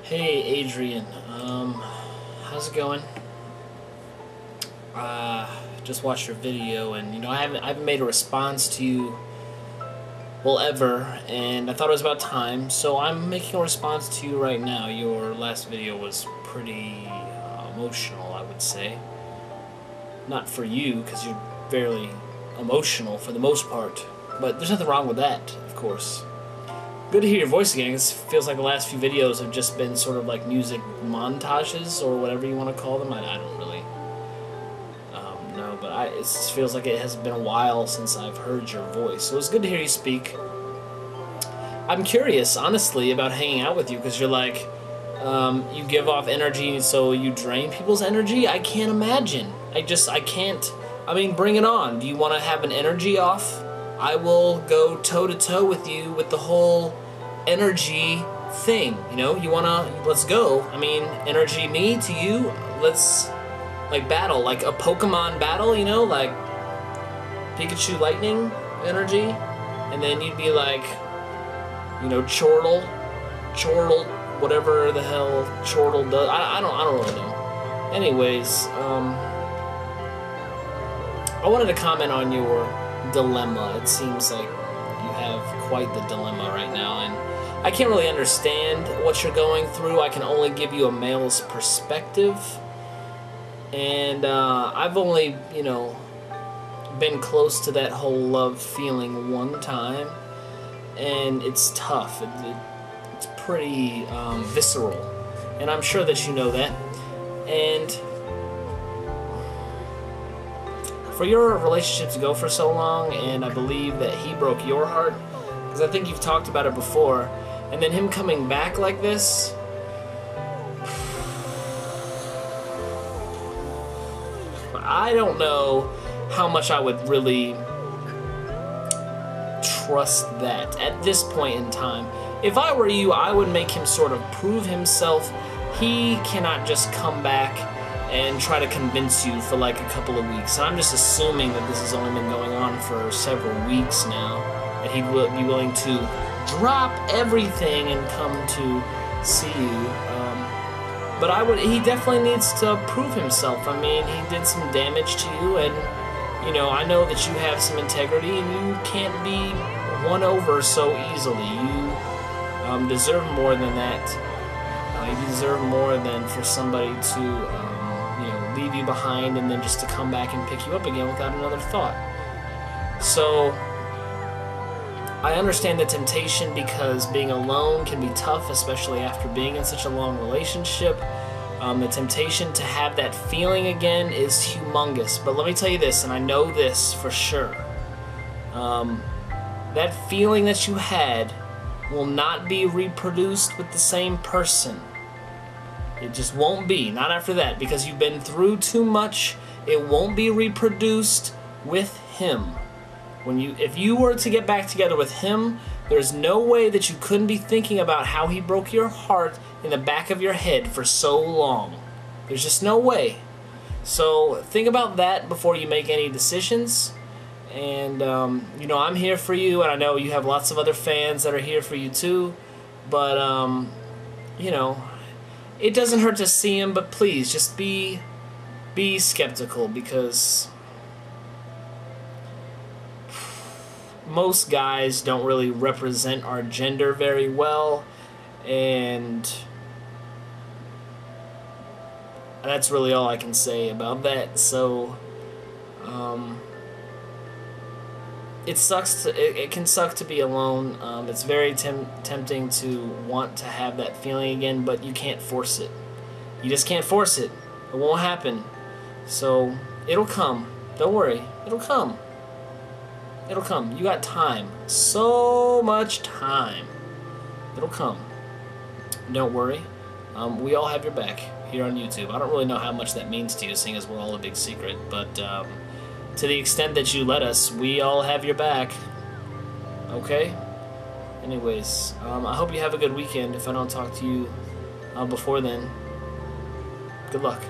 Hey Adrian, how's it going? Just watched your video, and I haven't made a response to you, well, ever, and I thought it was about time, so I'm making a response to you right now. Your last video was pretty emotional, I would say. Not for you, because you're fairly emotional for the most part, but there's nothing wrong with that, of course. Good to hear your voice again. It feels like the last few videos have just been sort of like music montages, or whatever you want to call them. I don't really know, but it feels like it has been a while since I've heard your voice. So it's good to hear you speak. I'm curious, honestly, about hanging out with you, because you're like, you give off energy, so you drain people's energy? I can't imagine. I can't. I mean, bring it on. Do you want to have an energy off? I will go toe-to-toe with you with the whole energy thing, You wanna, let's go. I mean, energy me to you, let's, like, battle, like a Pokemon battle, like Pikachu lightning energy, and then you'd be like, Chortle, whatever the hell Chortle does, I don't really know. Anyways, I wanted to comment on your dilemma. It seems like you have quite the dilemma right now, and I can't really understand what you're going through. I can only give you a male's perspective, and I've only, been close to that whole love feeling one time, and it's tough. It's pretty visceral, and I'm sure that you know that. And for your relationship to go for so long, and I believe that he broke your heart, because I think you've talked about it before, and then him coming back like this, I don't know how much I would really trust that at this point in time. If I were you, I would make him sort of prove himself. He cannot just come back and try to convince you for like a couple of weeks. And I'm just assuming that this has only been going on for several weeks now, that he would be willing to drop everything and come to see you. But he definitely needs to prove himself. I mean, he did some damage to you, and I know that you have some integrity, and you can't be won over so easily. You deserve more than that. You deserve more than for somebody to leave you behind and then just to come back and pick you up again without another thought. So I understand the temptation, because being alone can be tough, especially after being in such a long relationship. The temptation to have that feeling again is humongous. But let me tell you this, and I know this for sure. That feeling that you had will not be reproduced with the same person. It just won't be. Not after that, because you've been through too much. It won't be reproduced with him. If you were to get back together with him, there's no way that you couldn't be thinking about how he broke your heart in the back of your head for so long. There's just no way. So think about that before you make any decisions. And I'm here for you, and I know you have lots of other fans that are here for you too. But it doesn't hurt to see him, but please, just be skeptical, because most guys don't really represent our gender very well, and that's really all I can say about that. So, it can suck to be alone. It's very tempting to want to have that feeling again, but you can't force it. You just can't force it. It won't happen. So it'll come. Don't worry. It'll come. It'll come. You got time. So much time. It'll come. Don't worry. We all have your back here on YouTube. I don't really know how much that means to you, seeing as we're all a big secret, but to the extent that you let us, we all have your back. Okay? Anyways, I hope you have a good weekend. If I don't talk to you before then, good luck.